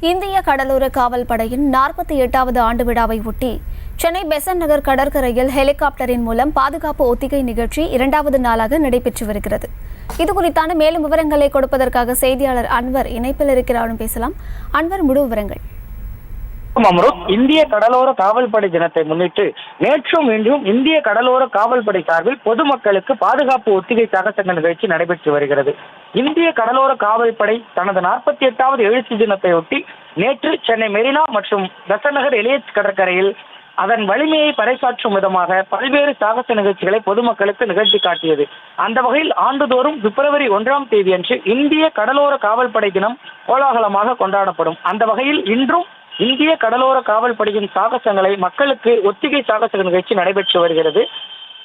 இந்திய கடலோர காவல் படையின் 48வது ஆண்டு விழாவை ஒட்டி சென்னை பெசன்ட் நகர் கடற்கரையில் ஹெலிகாப்டரின் மூலம் பாதுகாப்பு ஒத்திகை நிகழ்ச்சி 2வது நாளாக நடைபெற்று வருகிறது. இதுகுறித்தான மேலும் விவரங்களை கொடுப்பதற்காக செய்தியாளர் அன்வர் இணைப்பில் இருக்கிறாரும். பேசலாம். அன்வர், முழு விவரங்கள். இந்திய கடலோர காவல்படை தினத்தை முன்னிட்டு நேற்றும் இன்றும் இந்திய கடலோர காவல்படை சார்பில் பொதுமக்களுக்கு பாதுகாப்பு ஒத்திகை சாகசங்க நிகழ்ச்சி நடைபெற்று வருகிறது. இந்திய கடலோர காவல்படை தனது 48வது எழுச்சி தினத்தையொட்டி நேற்று சென்னை மெரினா மற்றும் பெசன்ட் நகர் எலியட் கடற்கரையில் அதன் வலிமையை பறைசாற்றும் விதமாக பல்வேறு சாகச நிகழ்ச்சிகளை பொதுமக்களுக்கு நிகழ்த்தி காட்டியது. அந்த வகையில் ஆண்டுதோறும் பிப்ரவரி 1ஆம் தேதி அன்று இந்திய கடலோர காவல்படை தினம் கோலாகலமாக கொண்டாடப்படும். அந்த வகையில் இன்றும் இந்திய கடலோர காவல்படையின் சாகசங்களை மக்களுக்கு ஒத்திகை சாகச நிகழ்ச்சி நடைபெற்று வருகிறது.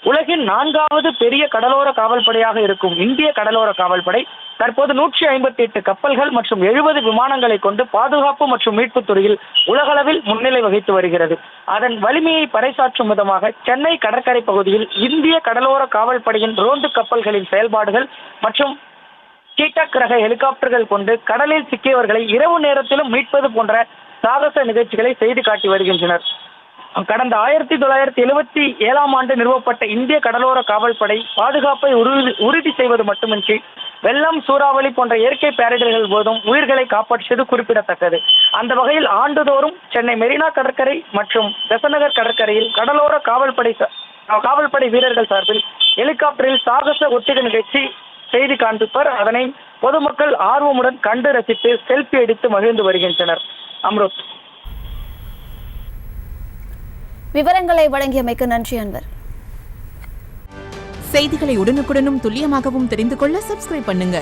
உலகின் 4வது பெரிய கடலோர காவல்படையாக இருக்கும் இந்திய கடலோர காவல்படை தற்போது 158 கப்பல்கள் மற்றும் 70 விமானங்களை கொண்டு பாதுகாப்பு மற்றும் மீட்பு துறையில் உலகளவில் முன்னிலை வகித்து வருகிறது. அதன் வலிமையை பறைசாற்றும் விதமாக சென்னை கடற்கரை பகுதியில் இந்திய கடலோர காவல்படையின் ரோந்து கப்பல்களின் செயல்பாடுகள் மற்றும் கீட்டக் ரக ஹெலிகாப்டர்கள் கொண்டு கடலில் சிக்கியவர்களை இரவு நேரத்திலும் மீட்பது போன்ற சாகச நிகழ்ச்சிகளை செய்து காட்டி வருகின்றனர். கடந்த 1977ஆம் ஆண்டு நிறுவப்பட்ட இந்திய கடலோர காவல்படை பாதுகாப்பை உறுதி செய்வது மட்டுமின்றி வெள்ளம், சூறாவளி போன்ற இயற்கை பேரிடர்கள் போதும் உயிர்களை காப்பாற்றியது குறிப்பிடத்தக்கது. அந்த வகையில் ஆண்டுதோறும் சென்னை மெரினா கடற்கரை மற்றும் பெசன்ட் நகர் கடற்கரையில் கடலோர காவல்படை வீரர்கள் சார்பில் ஹெலிகாப்டரில் சாகச ஒத்திகை நிகழ்ச்சி செய்து காண்பிப்பர். அதனை பொதுமக்கள் ஆர்வமுடன் கண்டு ரசித்து செல்ஃபி எடுத்து மகிழ்ந்து வருகின்றனர். அம்ருத், விவரங்களை வழங்கியமைக்கு நன்றி அன்வர். செய்திகளை உடனுக்குடனும் துல்லியமாகவும் தெரிந்து கொள்ள சப்ஸ்கிரைப் பண்ணுங்க.